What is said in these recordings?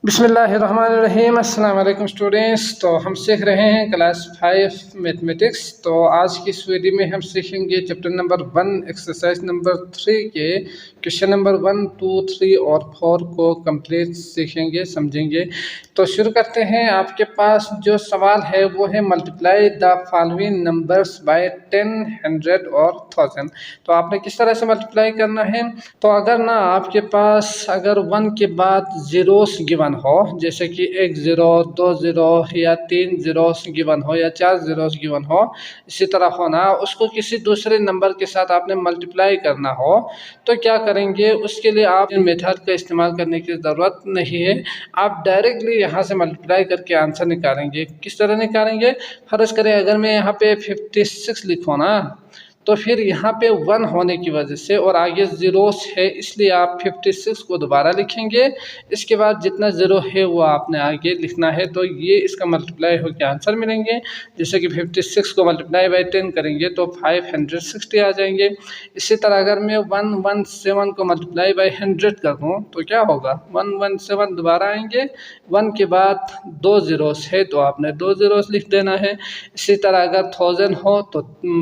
बिस्मिल्लाहिर्रहमानिर्रहीम। अस्सलाम वालेकुम स्टूडेंट्स। तो हम सीख रहे हैं क्लास 5 मैथमेटिक्स। तो आज की इस वीडियो में हम सीखेंगे चैप्टर नंबर 1 एक्सरसाइज नंबर 3 के क्वेश्चन नंबर 1, 2, 3 और 4 को कंप्लीट सीखेंगे, समझेंगे। तो शुरू करते हैं। आपके पास जो सवाल है वो है multiply the following numbers by 10, 100 और 1000। तो आपने किस तरह से मल्टीप्लाई करना है। तो अगर ना आपके पास अगर 1 के बाद जीरोस गिवन हो, जैसे कि 1 0, 2 0 या 3 जीरोस गिवन हो या 4 जीरोस गिवन हो, इसी तरह हो ना, उसको किसी दूसरे नंबर के साथ आपने मल्टीप्लाई करना हो तो क्या करेंगे, उसके लिए आप मेथड का इस्तेमाल करने की ज़रूरत नहीं है। आप डायरेक्टली यहाँ से मल्टीप्लाई करके आंसर निकालेंगे। किस तरह निकालेंगे, फर्ज करें अगर मैं यहाँ पे 56 लिखूँ ना, तो फिर यहाँ पे 1 होने की वजह से और आगे ज़ीरोस है, इसलिए आप 56 को दोबारा लिखेंगे। इसके बाद जितना ज़ीरो है वो आपने आगे लिखना है। तो ये इसका मल्टीप्लाई होकर आंसर मिलेंगे। जैसे कि 56 को मल्टीप्लाई बाई 10 करेंगे तो 560 आ जाएंगे। इसी तरह अगर मैं 117 को मल्टीप्लाई बाई 100 कर दूँ तो क्या होगा, 117 दोबारा आएंगे। 1 के बाद 2 ज़ीरोस है तो आपने 2 ज़ीरोस लिख देना है। इसी तरह अगर 1000 हो तो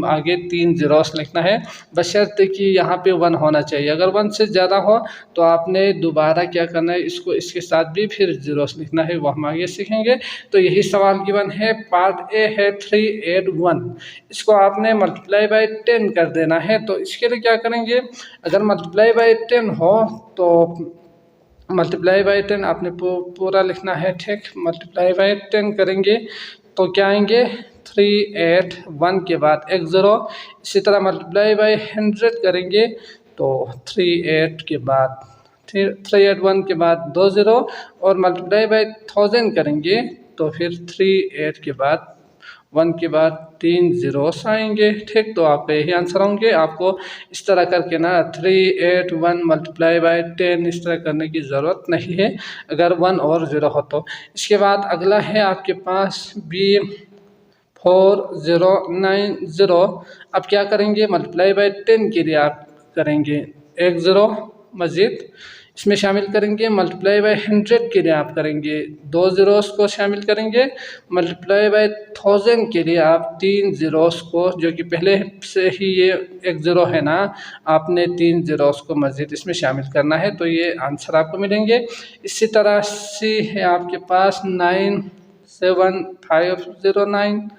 आगे 3 ज़ीरोस लिखना है, बशर्ते कि यहाँ पे 1 होना चाहिए। अगर 1 से ज़्यादा हो तो आपने दोबारा क्या करना है, इसको इसके साथ भी फिर ज़ीरोस लिखना है, वो हम आगे सीखेंगे। तो यही सवाल गिवन है। पार्ट ए है 3 8 1, इसको आपने मल्टीप्लाई बाई 10 कर देना है। तो इसके लिए क्या करेंगे, अगर मल्टीप्लाई बाई 10 हो तो मल्टीप्लाई बाई 10 आपने पूरा लिखना है, ठीक। मल्टीप्लाई बाई 10 करेंगे तो क्या आएंगे, 3 8 1 के बाद 1 0। इसी तरह मल्टीप्लाई बाई 100 करेंगे तो 3 8 के बाद 3 8 1 के बाद 2 0। और मल्टीप्लाई बाई 1000 करेंगे तो फिर 3 8 के बाद 1 के बाद 3 ज़ीरोस आएंगे, ठीक। तो आपका यही आंसर होंगे। आपको इस तरह करके ना 3 8 1 मल्टीप्लाई बाई 10 इस तरह करने की ज़रूरत नहीं है अगर 1 और 0 हो तो। इसके बाद अगला है आपके पास बी 4090। अब क्या करेंगे, मल्टीप्लाई बाई 10 के लिए आप करेंगे 1 0 मज़ीद इसमें शामिल करेंगे। मल्टीप्लाई बाई 100 के लिए आप करेंगे 2 ज़ीरोस को शामिल करेंगे। मल्टीप्लाई बाई 1000 के लिए आप 3 ज़ीरोस को, जो कि पहले से ही ये 1 ज़ीरो है ना, आपने 3 ज़ीरोस को मज़ीद इसमें शामिल करना है। तो ये आंसर आपको मिलेंगे। इसी तरह सी है आपके पास 97509।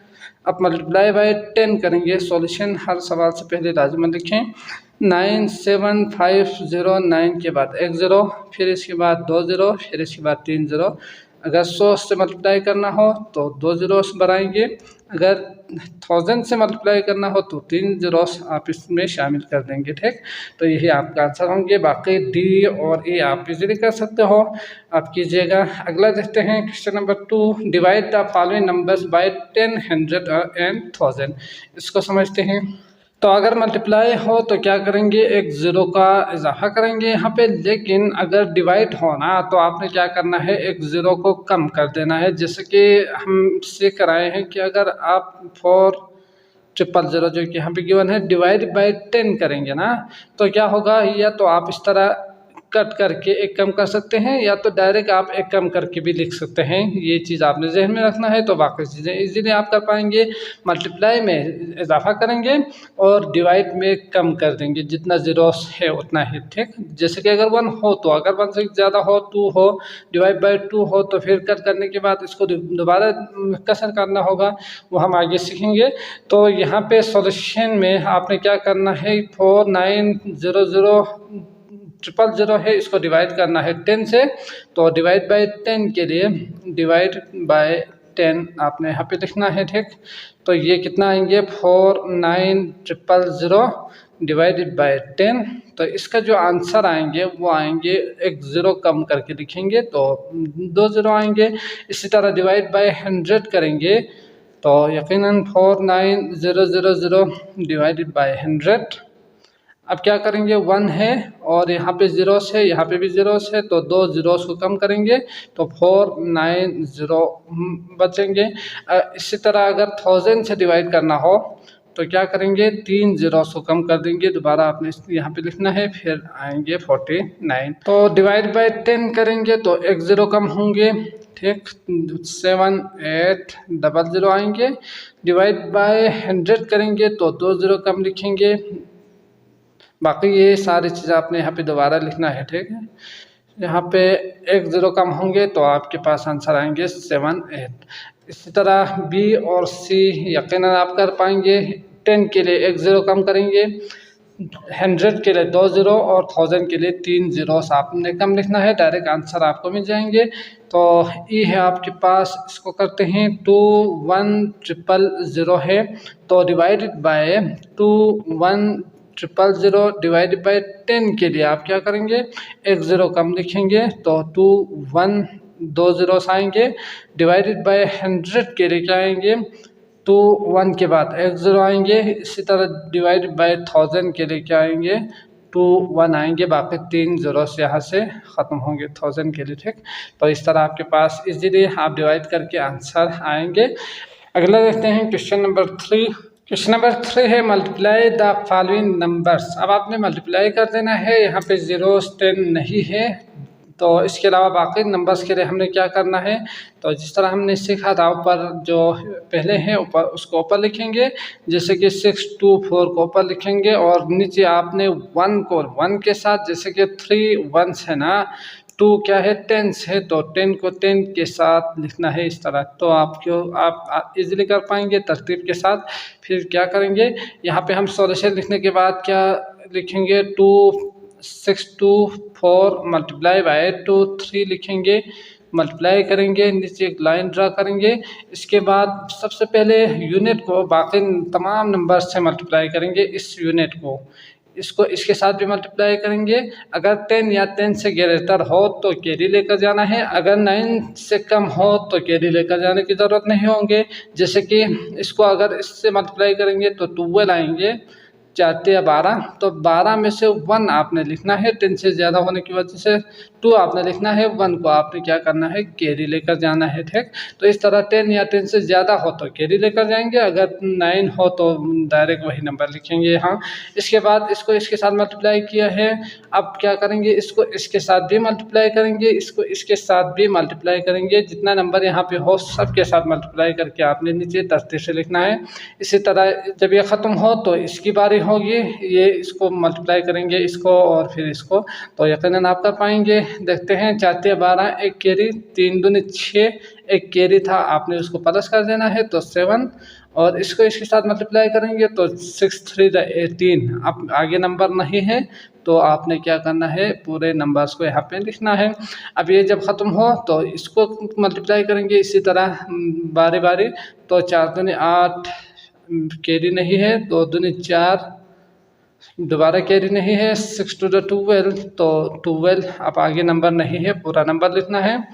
अब मल्टीप्लाई बाई 10 करेंगे। सॉल्यूशन हर सवाल से पहले लाजमन लिखें। 97509 के बाद 1 0, फिर इसके बाद 2 0, फिर इसके बाद 3 0। अगर 100 से मल्टीप्लाई करना हो तो 2 ज़ीरोस बढ़ाएंगे। अगर 1000 से मल्टीप्लाई करना हो तो 3 ज़ीरोस आप इसमें शामिल कर देंगे, ठीक। तो यही आपका आंसर होंगे। बाकी डी और ए आप इजीली कर सकते हो, आप कीजिएगा। अगला देखते हैं question number 2। Divide the following numbers by 10, 100 and 1000। इसको समझते हैं। तो अगर मल्टीप्लाई हो तो क्या करेंगे, एक ज़ीरो का इजाफा करेंगे यहाँ पे। लेकिन अगर डिवाइड हो ना तो आपने क्या करना है, एक ज़ीरो को कम कर देना है। जैसे कि हम सीख कर आए हैं कि अगर आप 4000 जो कि यहाँ पे गिवन है डिवाइड बाई 10 करेंगे ना, तो क्या होगा, या तो आप इस तरह कट करके एक कम कर सकते हैं या तो डायरेक्ट आप एक कम करके भी लिख सकते हैं। ये चीज़ आपने जहन में रखना है, तो बाकी चीज़ें इजीली आप कर पाएंगे। मल्टीप्लाई में इजाफा करेंगे और डिवाइड में कम कर देंगे, जितना ज़ीरोस है उतना ही, ठीक। जैसे कि अगर 1 हो तो अगर 1 से ज़्यादा हो, 2 हो, डिवाइड बाई 2 हो तो फिर कट करने के बाद इसको दोबारा कसर करना होगा, वो हम आगे सीखेंगे। तो यहाँ पे सॉल्यूशन में आपने क्या करना है, 490000 है, इसको डिवाइड करना है 10 से। तो डिवाइड बाई 10 के लिए डिवाइड बाई 10 आपने यहाँ पे लिखना है, ठीक। तो ये कितना आएंगे, 49000 डिवाइडेड बाई 10। तो इसका जो आंसर आएंगे वो आएंगे, एक ज़ीरो कम करके लिखेंगे तो 2 ज़ीरो आएंगे। इसी तरह डिवाइड बाई 100 करेंगे तो यकीनन 49000 डिवाइडेड बाई 100। अब क्या करेंगे, 1 है और यहाँ पे ज़ीरोस है, यहाँ पे भी ज़ीरोस है, तो 2 ज़ीरोस को कम करेंगे तो 490 बचेंगे। इसी तरह अगर 1000 से डिवाइड करना हो तो तो क्या करेंगे 3 जीरोस को कम कर देंगे, दोबारा आपने यहाँ पे लिखना है, फिर आएंगे 49। तो डिवाइड बाय 10 करेंगे तो एक ज़ीरो कम होंगे, ठीक, 7800 आएंगे। डिवाइड बाय 100 करेंगे तो 2 ज़ीरो कम लिखेंगे। बाकी ये सारी चीज़ आपने यहाँ पे दोबारा लिखना है, ठीक है। यहाँ पे एक ज़ीरो कम होंगे तो आपके पास आंसर आएंगे 78। इसी तरह बी और सी यकीनन आप कर पाएंगे। 10 के लिए एक ज़ीरो कम करेंगे, 100 के लिए 2 ज़ीरो और 1000 के लिए 3 ज़ीरोस आपने कम लिखना है, डायरेक्ट आंसर आपको मिल जाएंगे। तो ये है आपके पास, इसको करते हैं 21000 है, तो डिवाइडेड बाय 21000 डिवाइडेड बाय 10 के लिए आप क्या करेंगे, एक ज़ीरो कम लिखेंगे तो 2 ज़ीरोस आएंगे। डिवाइडेड बाय 100 के लिए क्या आएंगे, 1 के बाद एक ज़ीरो आएंगे। इसी तरह डिवाइडेड बाय 1000 के लिए क्या आएंगे, 1 आएंगे, बाकी 3 ज़ीरोस यहाँ से ख़त्म होंगे 1000 के लिए, ठीक। तो इस तरह आपके पास इजीली आप डिवाइड करके आंसर आएंगे। अगला देखते हैं क्वेश्चन नंबर 3। क्वेश्चन नंबर 3 है मल्टीप्लाई द फॉलोइंग नंबर्स। अब आपने मल्टीप्लाई कर देना है, यहाँ पे 0 10 नहीं है, तो इसके अलावा बाकी नंबर्स के लिए हमने क्या करना है, तो जिस तरह हमने सीखा था ऊपर जो पहले है ऊपर उसको ऊपर लिखेंगे, जैसे कि 624 को ऊपर लिखेंगे और नीचे आपने 1 को 1 के साथ, जैसे कि 3 1s है ना, 2 क्या है 10s है, तो 10 को 10 के साथ लिखना है इस तरह। तो आप इजीली कर पाएंगे तरतीब के साथ। फिर क्या करेंगे, यहाँ पे हम सॉल्यूशन लिखने के बाद क्या लिखेंगे, 624 मल्टीप्लाई बाय 3 लिखेंगे, मल्टीप्लाई करेंगे, नीचे एक लाइन ड्रा करेंगे। इसके बाद सबसे पहले यूनिट को बाकी तमाम नंबर से मल्टीप्लाई करेंगे, इस यूनिट को इसको इसके साथ भी मल्टीप्लाई करेंगे। अगर 10 या 10 से ग्रेटर हो तो कैरी लेकर जाना है, अगर 9 से कम हो तो कैरी लेकर जाने की ज़रूरत नहीं होंगे। जैसे कि इसको अगर इससे मल्टीप्लाई करेंगे तो 12 आएंगे, 4 या 12, तो 12 में से 1 आपने लिखना है, 10 से ज़्यादा होने की वजह से 2 आपने लिखना है, 1 को आपने क्या करना है, कैरी लेकर जाना है, ठीक। तो इस तरह 10 या 10 से ज़्यादा हो तो कैरी लेकर जाएंगे, अगर 9 हो तो डायरेक्ट वही नंबर लिखेंगे यहाँ। इसके बाद इसको इसके साथ मल्टीप्लाई किया है, अब क्या करेंगे, इसको इसके साथ भी मल्टीप्लाई करेंगे, इसको इसके साथ भी मल्टीप्लाई करेंगे, जितना नंबर यहाँ पे हो सबके साथ मल्टीप्लाई करके आपने नीचे तरतीब से लिखना है। इसी तरह जब ये ख़त्म हो तो इसकी बारी होगी, ये इसको मल्टीप्लाई करेंगे इसको और फिर इसको, तो यकीनन आप कर पाएंगे। देखते हैं, 4 या 12, एक कैरी, 3 दूनी 6, एक कैरी था आपने उसको प्लस कर देना है तो 7, और इसको इसके साथ मल्टीप्लाई करेंगे तो 6 3 18। अब आगे नंबर नहीं है तो आपने क्या करना है, पूरे नंबर्स को यहाँ पे लिखना है। अब ये जब ख़त्म हो तो इसको मल्टीप्लाई करेंगे इसी तरह बारी बारी, तो 4 दूनी 8, कैरी नहीं है, 2 दूनी 4, दोबारा कैरी नहीं है, 6 2 12, तो 12। अब आगे नंबर नहीं है, पूरा नंबर लिखना है।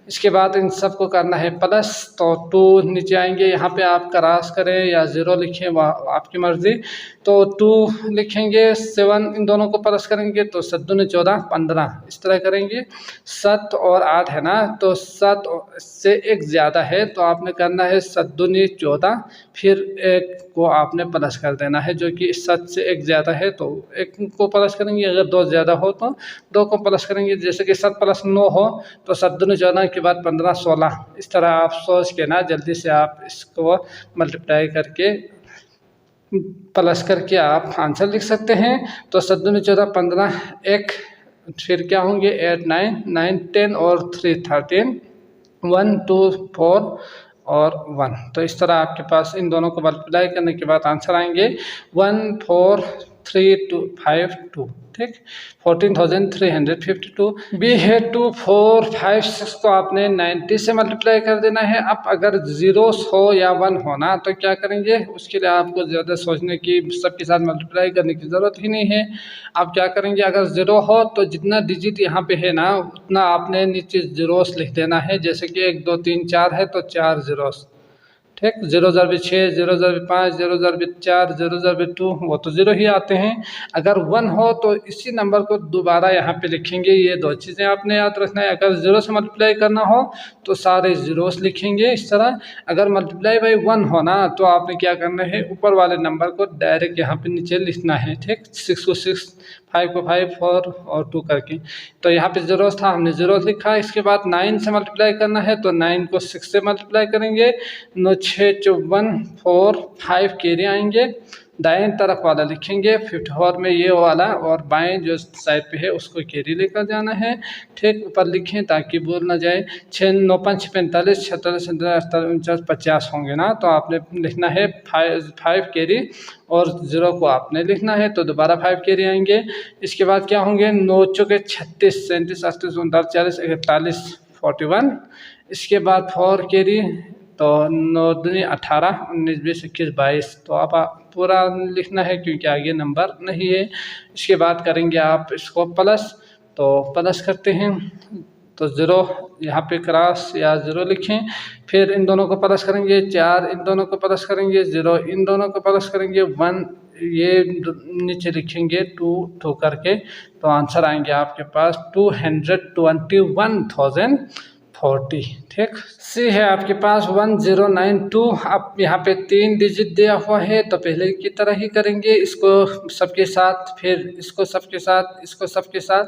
इसके बाद इन सब को करना है प्लस, तो 2 नीचे आएंगे, यहाँ पे आप क्रॉस करें या 0 लिखें वह आपकी मर्ज़ी। तो 2 लिखेंगे, 7 इन दोनों को प्लस करेंगे तो 7 दूनी 14 15, इस तरह करेंगे। 7 और 8 है ना, तो 7 से एक ज़्यादा है तो आपने करना है 7 दूनी 14, फिर 1 को आपने प्लस कर देना है, जो कि 7 से एक ज़्यादा है तो 1 को प्लस करेंगे, अगर 2 ज़्यादा हो तो 2 को प्लस करेंगे। जैसे कि 7 + 9 हो तो 7 दूनी 14 के बाद 15 16, इस तरह आप सोच के ना जल्दी से आप इसको मल्टीप्लाई करके प्लस करके आप आंसर लिख सकते हैं। तो 7 दूनी 14 15, 1, फिर क्या होंगे 8 9 9 10 और 3 13, 1 2 4 और 1। तो इस तरह आपके पास इन दोनों को मल्टीप्लाई करने के बाद आंसर आएंगे 1 4 3 2 5 2, ठीक, 14,352। बी है 2 4 5 6 को आपने 90 से मल्टीप्लाई कर देना है। अब अगर ज़ीरोस हो या 1 होना तो क्या करेंगे, उसके लिए आपको ज़्यादा सोचने की, सबके साथ मल्टीप्लाई करने की ज़रूरत ही नहीं है। आप क्या करेंगे, अगर 0 हो तो जितना डिजिट यहाँ पे है ना उतना आपने नीचे ज़ीरोस लिख देना है। जैसे कि 1 2 3 4 है तो 4 ज़ीरोस, ठीक। 0 0 5 0 4 0 2 वो तो 0 ही आते हैं। अगर 1 हो तो इसी नंबर को दोबारा यहाँ पे लिखेंगे। ये दो चीज़ें आपने याद रखना है। अगर 0 से मल्टीप्लाई करना हो तो सारे ज़ीरोस लिखेंगे इस तरह। अगर मल्टीप्लाई बाई 1 हो ना तो आपने क्या करना है, ऊपर वाले नंबर को डायरेक्ट यहाँ पे नीचे लिखना है। ठीक। 6 को 6, 5 को 5, 4 और 2 करके। तो यहाँ पे 0 था, हमने 0 लिखा। इसके बाद 9 से मल्टीप्लाई करना है तो 9 को 6 से मल्टीप्लाई करेंगे। 9 6 54, 4 5 कैरी आएंगे। दाएं तरफ वाला लिखेंगे 54 में ये वाला, और बाएं जो साइड पे है उसको कैरी लेकर जाना है। ठीक। ऊपर लिखें ताकि भूल ना जाए। 6 9 5 45, 46 47 48 50 होंगे ना, तो आपने लिखना है 5 कैरी और 0 को आपने लिखना है, तो दोबारा 5 कैरी आएंगे। इसके बाद क्या होंगे, 9 चौके 36, 37 38 39 40 41 41। इसके बाद 4 कैरी, तो 9 दूनी 18 19 20 21 22। तो आप पूरा लिखना है क्योंकि आगे नंबर नहीं है। इसके बाद करेंगे आप इसको प्लस, तो प्लस करते हैं तो 0 यहाँ पे क्रॉस या 0 लिखें। फिर इन दोनों को प्लस करेंगे 4, इन दोनों को प्लस करेंगे 0, इन दोनों को प्लस करेंगे 1, ये नीचे लिखेंगे 2 करके। तो आंसर आएंगे आपके पास 221,040। ठीक। सी है आपके पास 1092। अब यहाँ पे 3 डिजिट दिया हुआ है तो पहले की तरह ही करेंगे, इसको सबके साथ, फिर इसको सबके साथ, इसको सबके साथ।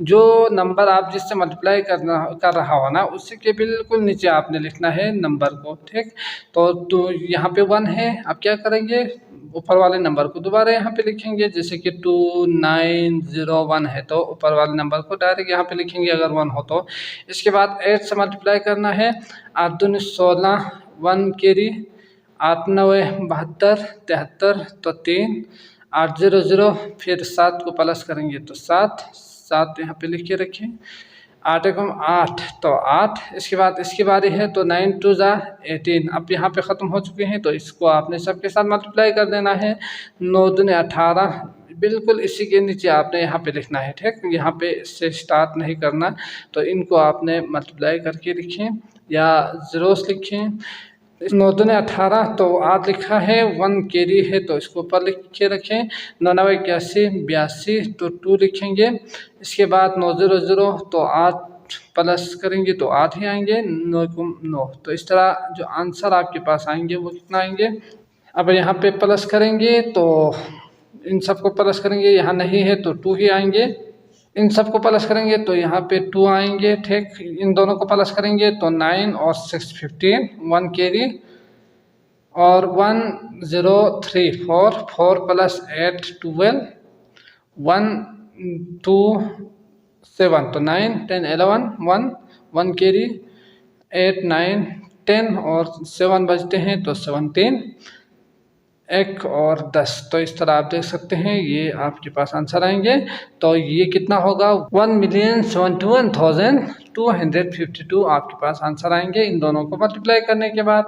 जो नंबर आप जिससे मल्टीप्लाई कर रहा हो ना उसी के बिल्कुल नीचे आपने लिखना है नंबर को। ठीक। तो यहाँ पे 1 है, अब क्या करेंगे, ऊपर वाले नंबर को दोबारा यहाँ पे लिखेंगे। जैसे कि 2901 है तो ऊपर वाले नंबर को डायरेक्ट यहाँ पे लिखेंगे अगर 1 हो तो। इसके बाद 8 से मल्टीप्लाई करना है। 8 दूनी 16, 1 कैरी, 8 9 72 73, तो 3, 8 0 0, फिर 7 को प्लस करेंगे तो 7 यहाँ पे लिख के रखें। 8 एकम 8, तो 8। इसके बाद इसकी बारी है तो 9 2 जा 18। अब यहाँ पे ख़त्म हो चुके हैं तो इसको आपने सबके साथ मल्टीप्लाई कर देना है। 9 दूनी 18, बिल्कुल इसी के नीचे आपने यहाँ पे लिखना है। ठीक। यहाँ पे इससे स्टार्ट नहीं करना, तो इनको आपने मल्टीप्लाई करके लिखें या ज़ीरोस लिखें। 9 दूनी 18, तो 8 लिखा है, 1 कैरी है तो इसको ऊपर लिख के रखें। 9 9 81 82, तो 2 लिखेंगे। इसके बाद 9 0 0, तो 8 प्लस करेंगे तो 8 ही आएंगे। 9 9, तो इस तरह जो आंसर आपके पास आएंगे वो कितना आएंगे। अब यहाँ पे प्लस करेंगे तो इन सबको प्लस करेंगे, यहाँ नहीं है तो 2 ही आएंगे। इन सबको प्लस करेंगे तो यहाँ पे 2 आएंगे। ठीक। इन दोनों को प्लस करेंगे तो 9 और 6 15, 1 कैरी और 1 0 3 4, 4 प्लस 8 12, 1 2 7, तो 9 10 11 1 कैरी, 8 9 10 और 7 बचते हैं तो 17, 1 और 10। तो इस तरह आप देख सकते हैं ये आपके पास आंसर आएंगे। तो ये कितना होगा, 1,71,252 आपके पास आंसर आएंगे इन दोनों को मल्टीप्लाई करने के बाद।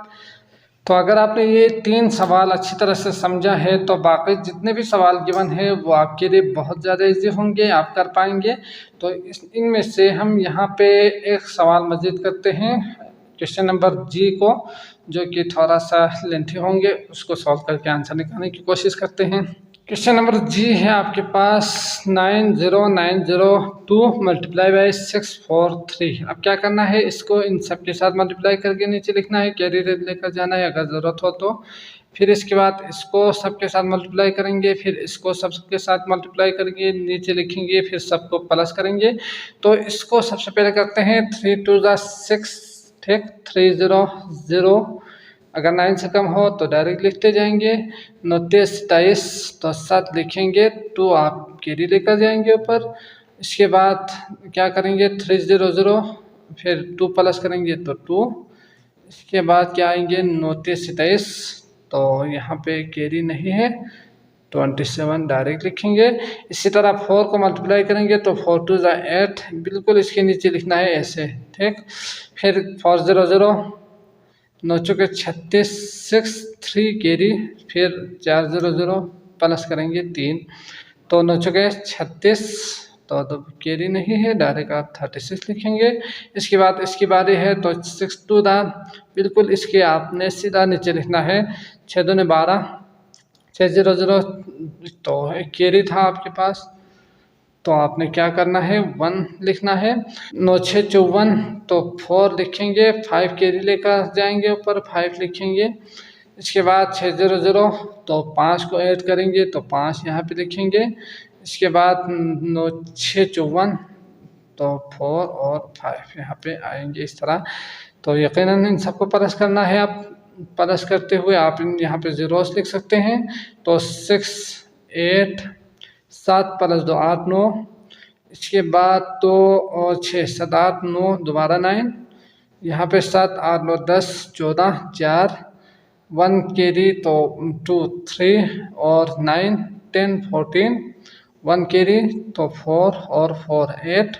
तो अगर आपने ये 3 सवाल अच्छी तरह से समझा है तो बाकी जितने भी सवाल गिवन है वो आपके लिए बहुत ज़्यादा इजी होंगे, आप कर पाएंगे। तो इनमें से हम यहाँ पे एक सवाल मज़ीद करते हैं, क्वेश्चन नंबर जी को, जो कि थोड़ा सा लेंथी होंगे, उसको सॉल्व करके आंसर निकालने की कोशिश करते हैं। क्वेश्चन नंबर जी है आपके पास 90902 मल्टीप्लाई बाई 643। अब क्या करना है, इसको इन सब के साथ मल्टीप्लाई करके नीचे लिखना है, कैरी लेकर जाना है अगर ज़रूरत हो तो। फिर इसके बाद इसको सबके साथ मल्टीप्लाई करेंगे, फिर इसको सबके साथ मल्टीप्लाई करके नीचे लिखेंगे, फिर सबको प्लस करेंगे। तो इसको सबसे पहले करते हैं 3 2 6। ठीक। 3 0 0, अगर 9 से कम हो तो डायरेक्ट लिखते जाएंगे। 9 23 27, तो 7 लिखेंगे, 2 आप कैरी लेकर जाएंगे ऊपर। इसके बाद क्या करेंगे, 3 0 0, फिर 2 प्लस करेंगे तो 2। इसके बाद क्या आएंगे, 9 23 27, तो यहाँ पे कैरी नहीं है, 27 डायरेक्ट लिखेंगे। इसी तरह 4 को मल्टीप्लाई करेंगे तो 4 2 8, बिल्कुल इसके नीचे लिखना है ऐसे। ठीक। फिर 4 0 0, 9 चौके 36, 6 3 कैरी, फिर 4 0 0 प्लस करेंगे 3, तो 9 चौके 36, तो कैरी नहीं है, डायरेक्ट आप 36 लिखेंगे। इसके बाद इसकी बारी है तो 6 टू द, बिल्कुल इसके आपने सीधा नीचे लिखना है 6 दूने 12, 600, तो कैरी था आपके पास, तो आपने क्या करना है 1 लिखना है। 9 6 54, तो 4 लिखेंगे, 5 कैरी लेकर जाएंगे ऊपर, 5 लिखेंगे। इसके बाद 600, तो 5 को ऐड करेंगे तो 5 यहाँ पे लिखेंगे। इसके बाद 9 6 54, तो 4 और 5 यहाँ पे आएंगे इस तरह। तो यकीनन इन सबको प्लस करना है। आप प्लस करते हुए आप यहाँ पे ज़ीरोस लिख सकते हैं। तो 6 8 7 + 2 8 9, इसके बाद तो 6 7 8 9 दोबारा 9, यहाँ पे 7 8 9 10 14 4, 1 कैरी तो 2 3 और 9 10 14, 1 कैरी तो 4 और 4 8।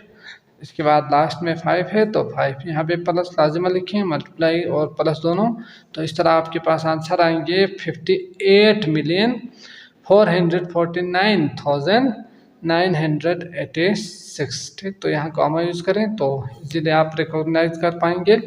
इसके बाद लास्ट में 5 है तो 5 यहाँ पे प्लस लाजिमा लिखें, मल्टीप्लाई और प्लस दोनों। तो इस तरह आपके पास आंसर आएंगे 58,449,986। ठीक, तो यहाँ कॉमा यूज़ करें तो इसीलिए आप रिकॉग्नाइज कर पाएंगे।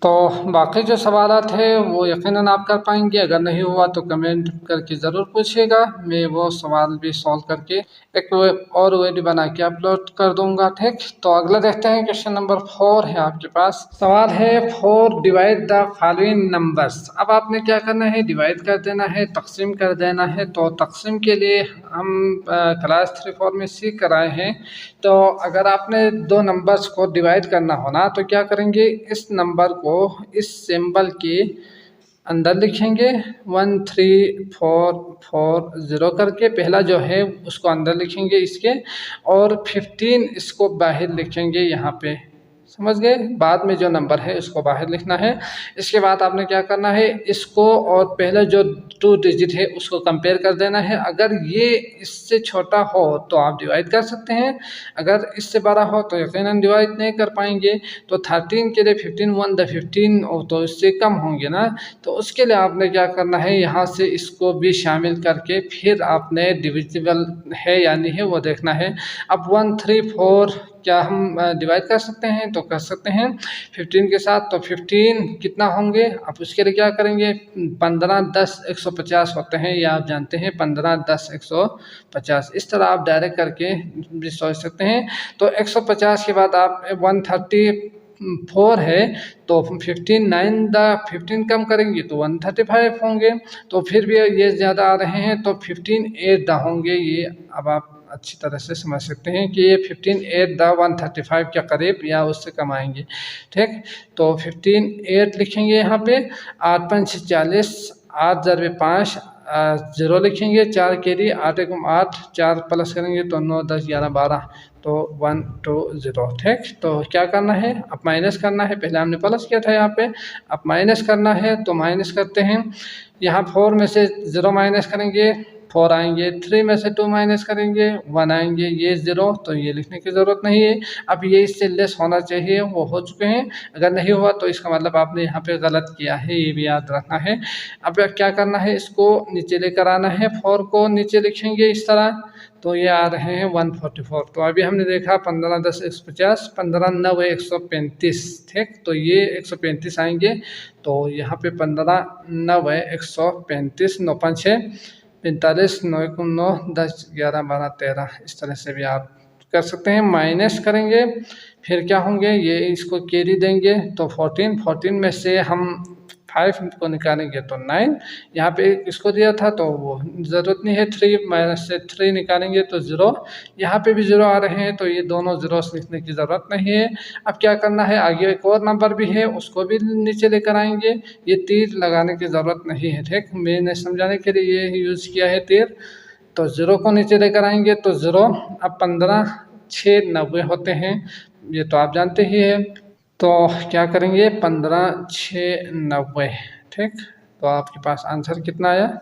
तो बाकी जो सवालात है वो यकीनन आप कर पाएंगे। अगर नहीं हुआ तो कमेंट करके ज़रूर पूछिएगा, मैं वो सवाल भी सॉल्व करके एक और वीडियो बना के अपलोड कर दूंगा। ठीक, तो अगला देखते हैं, क्वेश्चन नंबर 4 है आपके पास। सवाल है 4 डिवाइड द फॉलोइंग नंबर्स। अब आपने क्या करना है, डिवाइड कर देना है, तकसीम कर देना है। तो तकसीम के लिए हम क्लास 3 4 में सीख कर आए हैं। तो अगर आपने दो नंबर्स को डिवाइड करना हो ना, तो क्या करेंगे, इस नंबर को इस सिंबल के अंदर लिखेंगे 1 3 4 4 0 करके, पहला जो है उसको अंदर लिखेंगे इसके, और 15 इसको बाहर लिखेंगे यहाँ पे, समझ गए। बाद में जो नंबर है उसको बाहर लिखना है। इसके बाद आपने क्या करना है, इसको और पहले जो 2 डिजिट है उसको कंपेयर कर देना है। अगर ये इससे छोटा हो तो आप डिवाइड कर सकते हैं, अगर इससे बड़ा हो तो यकीनन डिवाइड नहीं कर पाएंगे। तो 13 के लिए 15 1 द 15, तो इससे कम होंगे ना, तो उसके लिए आपने क्या करना है, यहाँ से इसको भी शामिल करके फिर आपने डिविजिबल है या नहीं है वो देखना है। अब 1 3 4 क्या हम डिवाइड कर सकते हैं, तो कर सकते हैं 15 के साथ। तो 15 कितना होंगे, आप उसके लिए क्या करेंगे, 15 10 150 होते हैं, या आप जानते हैं 15 10 150। इस तरह आप डायरेक्ट करके भी सोच सकते हैं। तो 150 के बाद आप 134 है, तो 15 9 द 15 कम करेंगे तो 135 होंगे। तो फिर भी ये ज़्यादा आ रहे हैं, तो 15 8 द होंगे। ये अब आप अच्छी तरह से समझ सकते हैं कि ये 15 8 द 135 के करीब या उससे कम आएंगे। ठीक, तो 15 8 लिखेंगे यहाँ पे, 8 5 40, 8 ज़रबे 5 0 लिखेंगे, 4 कैरी, 8 1 8, 4 प्लस करेंगे तो 9 10 11 12, तो 1 2 0। ठीक, तो क्या करना है, अब माइनस करना है, पहले हमने प्लस किया था यहाँ पे, अब माइनस करना है। तो माइनस करते हैं, यहाँ 4 में से 0 माइनस करेंगे 4 आएंगे, 3 में से 2 माइनस करेंगे 1 आएंगे, ये 0, तो ये लिखने की ज़रूरत नहीं है। अब ये इससे लेस होना चाहिए, वो हो चुके हैं। अगर नहीं हुआ तो इसका मतलब आपने यहाँ पे गलत किया है, ये भी याद रखना है। अब क्या करना है, इसको नीचे लेकर आना है, 4 को नीचे लिखेंगे इस तरह, तो ये आ रहे हैं 144। तो अभी हमने देखा 15 10 150, 15 9 135। ठीक, तो ये 135 आएंगे। तो यहाँ पे 15 9 135, 9 5 6 45, 9 1 9 10 11 12 13, इस तरह से भी आप कर सकते हैं। माइनस करेंगे, फिर क्या होंगे, ये इसको कैरी देंगे तो 14 में से हम 5 को निकालेंगे तो 9, यहाँ पे इसको दिया था तो वो ज़रूरत नहीं है, 3 माइनस से 3 निकालेंगे तो 0, यहाँ पे भी 0 आ रहे हैं, तो ये दोनों ज़ीरोस लिखने की ज़रूरत नहीं है। अब क्या करना है, आगे एक और नंबर भी है उसको भी नीचे लेकर आएंगे, ये तीर लगाने की ज़रूरत नहीं है। ठीक, मैंने समझाने के लिए ये यूज़ किया है तीर। तो 0 को नीचे लेकर आएंगे तो 0, अब 15 6 90 होते हैं, ये तो आप जानते ही है। तो क्या करेंगे, 15 6 90। ठीक, तो आपके पास आंसर कितना आया,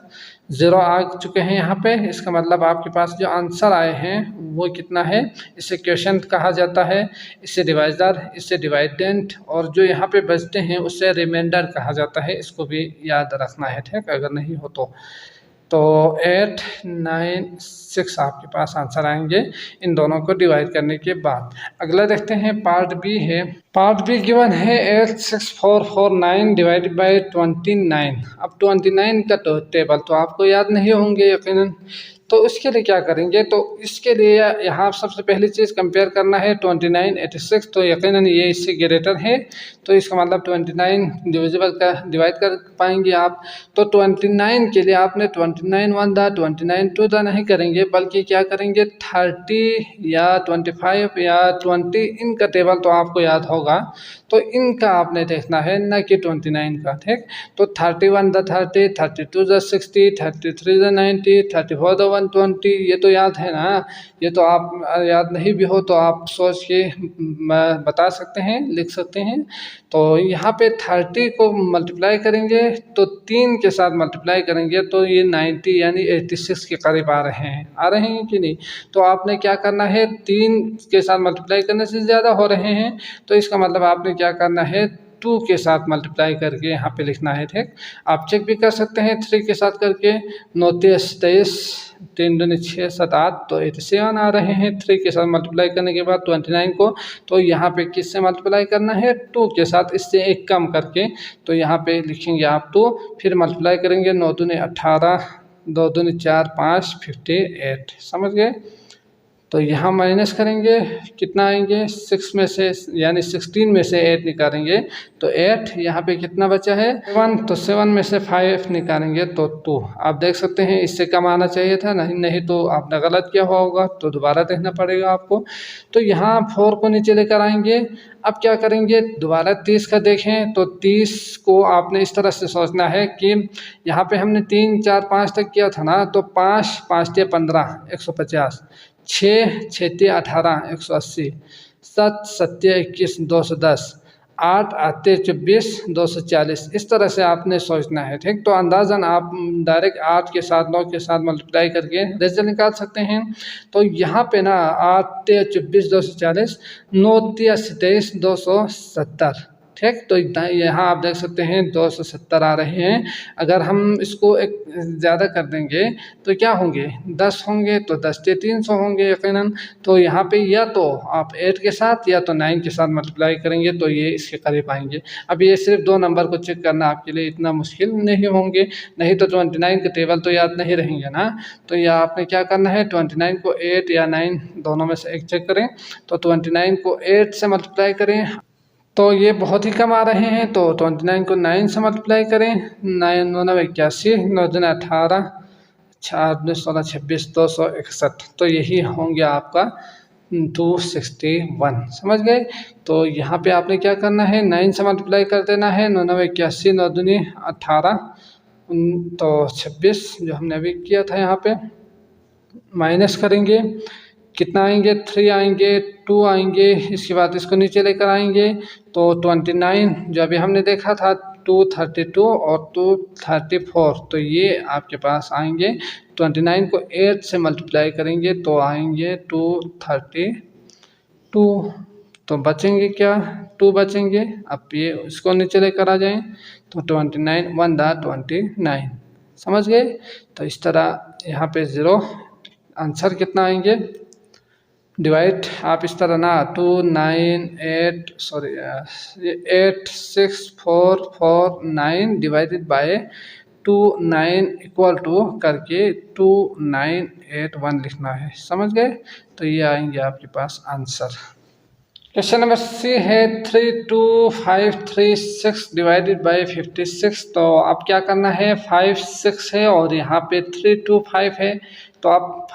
0 आ चुके हैं यहाँ पे। इसका मतलब आपके पास जो आंसर आए हैं वो कितना है, इसे क्वेश्चन कहा जाता है, इससे डिवाइजर, इससे डिवाइडेंट, और जो यहाँ पे बचते हैं उससे रिमाइंडर कहा जाता है। इसको भी याद रखना है। ठीक, अगर नहीं हो तो तो 8, 9, 6 आपके पास आंसर आएंगे इन दोनों को डिवाइड करने के बाद। अगला देखते हैं पार्ट बी है। पार्ट बी गिवन है 86449 डिवाइडेड बाय 29। अब 29 का तो टेबल तो आपको याद नहीं होंगे यकीनन, तो उसके लिए क्या करेंगे, तो इसके लिए यहाँ सबसे पहली चीज़ कंपेयर करना है 29, 86, तो यकीनन ये इससे ग्रेटर है, तो इसका मतलब 29 डिविजिबल का डिवाइड कर पाएंगे आप। तो 29 के लिए आपने 29 1 दा 29 2 दा नहीं करेंगे, बल्कि क्या करेंगे 30 या 25 या 20, इनका टेबल तो आपको याद होगा, तो इनका आपने देखना है न कि 29 का। ठीक, तो 31 दा 30, 32 दा 60, 33 दा 90, 34 दा 120, ये तो याद है ना। ये तो आप याद नहीं भी हो तो आप सोच के बता सकते हैं, लिख सकते हैं। तो यहाँ पे 30 को मल्टीप्लाई करेंगे तो 3 के साथ मल्टीप्लाई करेंगे तो ये 90 यानी 86 के करीब आ रहे हैं कि नहीं। तो आपने क्या करना है, 3 के साथ मल्टीप्लाई करने से ज़्यादा हो रहे हैं, तो इसका मतलब आपने क्या करना है 2 के साथ मल्टीप्लाई करके यहाँ पे लिखना है। ठीक, आप चेक भी कर सकते हैं 3 के साथ करके, 9 23 23, 3 दूनी 6 7 8, तो 87 आ रहे हैं 3 के साथ मल्टीप्लाई करने के बाद 29 को। तो यहाँ पे किससे मल्टीप्लाई करना है 2 के साथ, इससे एक कम करके, तो यहाँ पे लिखेंगे आप 2, फिर मल्टीप्लाई करेंगे 9 दूनी 18, 2 दूनी 4 5, 58, समझ गए। तो यहाँ माइनस करेंगे कितना आएंगे 6 में से, यानी 16 में से 8 निकालेंगे तो 8, यहाँ पे कितना बचा है 7, तो 7 में से 5 निकालेंगे तो 2। आप देख सकते हैं इससे कम आना चाहिए था, नहीं तो आपने गलत किया हुआ होगा, तो दोबारा देखना पड़ेगा आपको। तो यहाँ 4 को नीचे लेकर आएंगे। अब क्या करेंगे, दोबारा 30 का देखें तो 30 को आपने इस तरह से सोचना है कि यहाँ पे हमने 3 4 5 तक किया था ना, तो 5 5 15 150, 6 6 18 180, 7 7 21 210, 8 8 24 240, इस तरह से आपने सोचना है। ठीक, तो अंदाज़न आप डायरेक्ट 8 के साथ 9 के साथ मल्टीप्लाई करके रिजल्ट निकाल सकते हैं। तो यहाँ पे ना 8 24 240, 9 27 270। ठीक, तो यहाँ आप देख सकते हैं 270 आ रहे हैं। अगर हम इसको एक ज़्यादा कर देंगे तो क्या होंगे 10 होंगे, तो 10 से 300 होंगे यकीनन। तो यहाँ पे या तो आप 8 के साथ या तो 9 के साथ मल्टीप्लाई करेंगे तो ये इसके करीब आएंगे। अब ये सिर्फ 2 नंबर को चेक करना आपके लिए इतना मुश्किल नहीं होंगे, नहीं तो 29 के टेबल तो याद नहीं रहेंगे ना। तो यह आपने क्या करना है 29 को 8 या 9 दोनों में से एक चेक करें, तो 29 को 8 से मल्टीप्लाई करें तो ये बहुत ही कम आ रहे हैं, तो 29 को 9 से मल्टीप्लाई करें, 9 9 81, 9 दिन 18, 4 16 26 261, तो यही होंगे आपका 261, समझ गए। तो यहाँ पे आपने क्या करना है 9 से मल्टीप्लाई कर देना है, 9 9 81, 9 दूनी 18, तो 26 जो हमने अभी किया था, यहाँ पे माइनस करेंगे कितना आएंगे 3 आएंगे, 2 आएंगे, इसके बाद इसको नीचे लेकर आएंगे तो 29 जो अभी हमने देखा था 232 और 234, तो ये आपके पास आएंगे। 29 को 8 से मल्टीप्लाई करेंगे तो आएंगे 232, तो बचेंगे क्या 2 बचेंगे। अब ये इसको नीचे लेकर आ जाएं तो 29 1 दा 29, समझ गए। तो इस तरह यहाँ पे 0, आंसर कितना आएंगे डिवाइड आप इस तरह ना 86449 डिवाइडेड बाय 29 इक्वल टू करके 2981 लिखना है, समझ गए। तो ये आएंगे आपके पास आंसर। क्वेश्चन नंबर सी है 32536 डिवाइडेड बाय 56। तो आप क्या करना है 5 6 है और यहाँ पे 325 है, तो आप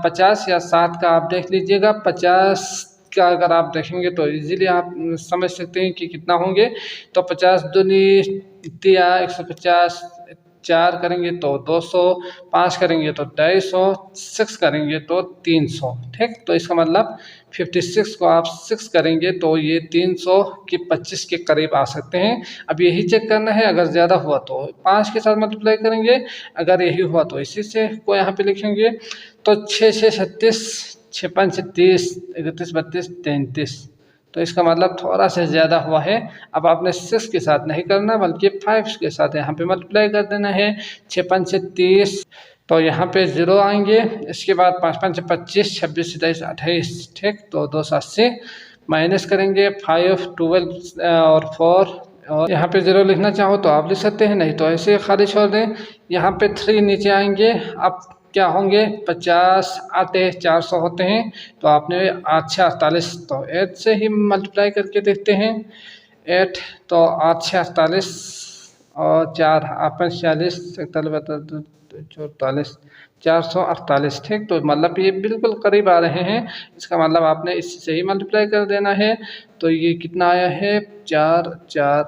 50 या 7 का आप देख लीजिएगा। 50 का अगर आप देखेंगे तो इजीली आप समझ सकते हैं कि कितना होंगे। तो 50 दूनी 150, 4 करेंगे तो 200, 5 करेंगे तो 250, 6 करेंगे तो 300। ठीक, तो इसका मतलब 56 को आप 6 करेंगे तो ये 300 के 25 के करीब आ सकते हैं। अब यही चेक करना है, अगर ज़्यादा हुआ तो 5 के साथ मल्टीप्लाई करेंगे, अगर यही हुआ तो इसी से को यहाँ पे लिखेंगे। तो 6 6 36, 6 5 30, 31 32 33, तो इसका मतलब थोड़ा सा ज़्यादा हुआ है। अब आपने 6 के साथ नहीं करना बल्कि 5 के साथ यहाँ पे मल्टीप्लाई कर देना है। 6 5 30, तो यहाँ पे 0 आएंगे। इसके बाद 5 5 25, 26 27 28, ठीक। तो 280 माइनस करेंगे 5 12 और 4, और यहाँ पे 0 लिखना चाहो तो आप लिख सकते हैं, नहीं तो ऐसे खाली छोड़ दें। यहाँ पे 3 नीचे आएंगे। अब क्या होंगे, 50 आते 400 होते हैं, तो आपने 8 6 48, तो 8 से ही मल्टीप्लाई करके देखते हैं। 8 तो 8 6 48 और 4 8 5 40 41 44 448, ठीक। तो मतलब ये बिल्कुल करीब आ रहे हैं, इसका मतलब आपने इससे ही मल्टीप्लाई कर देना है। तो ये कितना आया है, 4 4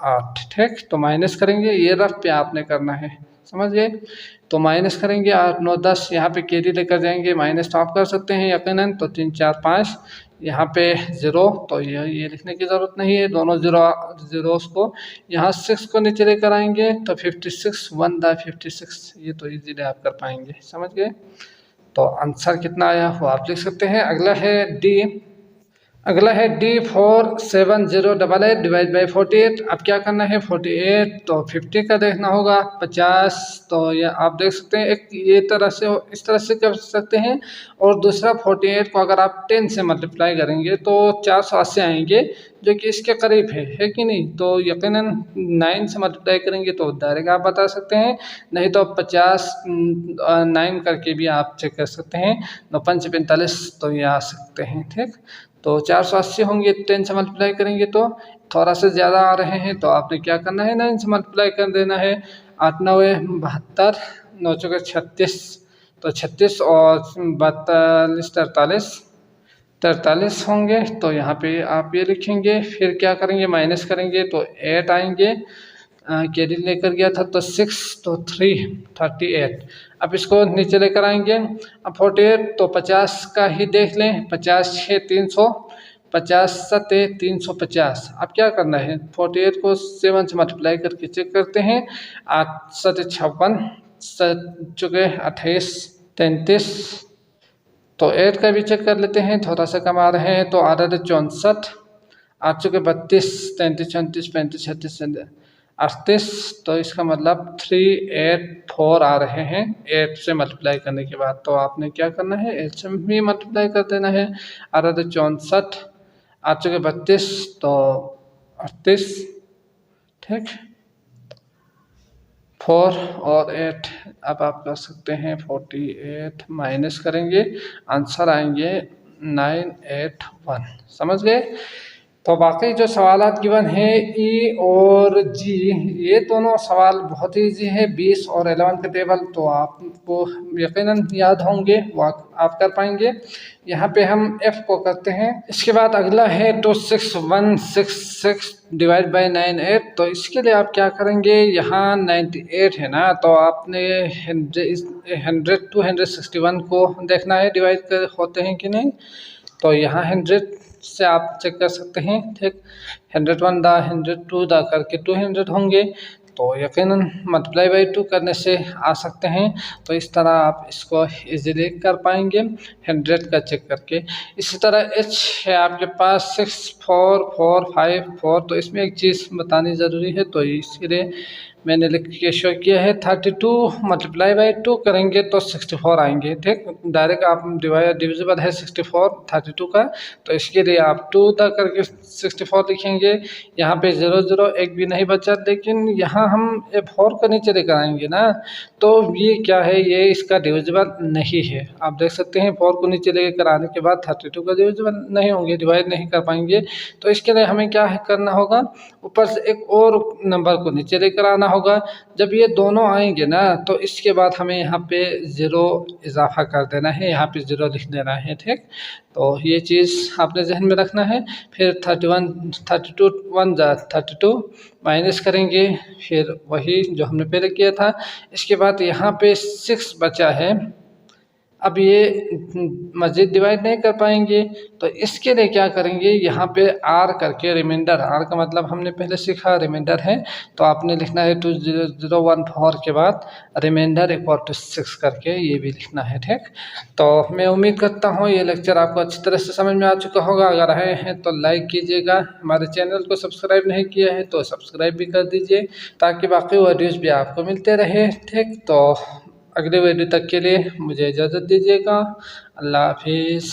8, ठीक। तो माइनस करेंगे, ये रफ पे आपने करना है, समझ गए। तो माइनस करेंगे 8 9 10, यहाँ पे कैरी लेकर जाएंगे, माइनस तो आप कर सकते हैं यकीनन। तो 3 4 5, यहाँ पे 0, तो ये लिखने की ज़रूरत नहीं है, दोनों ज़ीरोस को। यहाँ 6 को नीचे लेकर आएंगे तो 56 1 दा 56, ये तो इजीली आप कर पाएंगे, समझ गए। तो आंसर कितना आया वो आप लिख सकते हैं। अगला है D 47088 डिवाइड बाई 48। अब क्या करना है, 48 तो 50 का देखना होगा, 50 तो ये आप देख सकते हैं, एक ये तरह से इस तरह से कर सकते हैं, और दूसरा 48 को अगर आप 10 से मल्टीप्लाई करेंगे तो 480 आएंगे, जो कि इसके करीब है कि नहीं। तो यकीनन 9 से मल्टीप्लाई करेंगे तो डायरेक्ट आप बता सकते हैं, नहीं तो 50 9 करके भी आप चेक कर सकते हैं। 9 5 45, तो ये आ सकते हैं, ठीक। तो 480 होंगे, 10 से मल्टीप्लाई करेंगे तो थोड़ा सा ज़्यादा आ रहे हैं, तो आपने क्या करना है, 9 से मल्टीप्लाई कर देना है। 8 9 72, 9 चौके 36, तो 36 और 42 43 होंगे। तो यहाँ पे आप ये लिखेंगे, फिर क्या करेंगे, माइनस करेंगे तो 8 आएंगे। कैरी लेकर गया था तो 6, तो 3 38। अब इसको नीचे लेकर आएंगे। अब 48 तो 50 का ही देख लें, 50 6 300, 50 7 350। अब क्या करना है, 48 को 7 से मल्टीप्लाई करके चेक करते हैं। 8 7 56, 7 चुके 28 33, तो 8 का भी चेक कर लेते हैं, थोड़ा सा कम आ रहे हैं। तो 8 64, 8 चुके 32 33 34 35 36 38, तो इसका मतलब 384 आ रहे हैं 8 से मल्टीप्लाई करने के बाद। तो आपने क्या करना है, 8 से भी मल्टीप्लाई कर देना है। 8 64, 8 चुके 32, तो 38, ठीक। 4 और 8, अब आप कर सकते हैं 48 माइनस करेंगे, आंसर आएंगे 981, समझ गए। तो बाकी जो सवालात गिवन है ई और जी, ये दोनों सवाल बहुत ही ईजी है। 20 और 11 के टेबल तो आपको यकीनन याद होंगे, वो आप कर पाएंगे। यहाँ पे हम एफ को करते हैं। इसके बाद अगला है 26166 डिवाइड बाई 98। तो इसके लिए आप क्या करेंगे, यहाँ 98 है ना, तो आपने 100 261 को देखना है डिवाइड होते हैं कि नहीं। तो यहाँ 100 से आप चेक कर सकते हैं, ठीक। 101 दा 102 दा करके 200 होंगे, तो यकीनन मल्टीप्लाई बाई 2 करने से आ सकते हैं। तो इस तरह आप इसको इजीली कर पाएंगे 100 का चेक करके। इसी तरह एच है आपके पास 64454, तो इसमें एक चीज़ बतानी ज़रूरी है, तो इसके लिए मैंने लिख के शो किया है। 32 मल्टीप्लाई बाई 2 करेंगे तो 64 आएंगे, ठीक। डायरेक्ट आप डिविजिबल है 64 32 का, तो इसके लिए आप 2 तक करके 64 लिखेंगे। यहाँ पे 0 0 एक भी नहीं बचा, लेकिन यहाँ हम 4 को नीचे लेकर आएंगे ना, तो ये क्या है, ये इसका डिविजिबल नहीं है। आप देख सकते हैं 4 को नीचे लेकर आने के बाद 32 का डिविजिबल नहीं होंगे, डिवाइड नहीं कर पाएंगे। तो इसके लिए हमें क्या करना होगा, ऊपर से एक और नंबर को नीचे लेकर आना होगा। जब ये दोनों आएंगे ना, तो इसके बाद हमें यहाँ पे 0 इजाफा कर देना है, यहाँ पे 0 लिख देना है, ठीक। तो ये चीज़ आपने जहन में रखना है। फिर 31 32 1 जा 32 माइनस करेंगे, फिर वही जो हमने पहले किया था। इसके बाद यहाँ पे 6 बचा है, अब ये मज़ीद डिवाइड नहीं कर पाएंगे, तो इसके लिए क्या करेंगे, यहाँ पे आर करके रिमाइंडर, आर का मतलब हमने पहले सीखा रिमाइंडर है, तो आपने लिखना है 2014 के बाद रिमाइंडर इक्वल टू 6 करके ये भी लिखना है, ठीक। तो मैं उम्मीद करता हूँ ये लेक्चर आपको अच्छी तरह से समझ में आ चुका होगा। अगर आए हैं तो लाइक कीजिएगा, हमारे चैनल को सब्सक्राइब नहीं किया है तो सब्सक्राइब भी कर दीजिए, ताकि बाकी वीडियोज़ भी आपको मिलते रहे, ठीक। तो अगले वीडियो तक के लिए मुझे इजाज़त दीजिएगा। अल्लाह हाफिज़।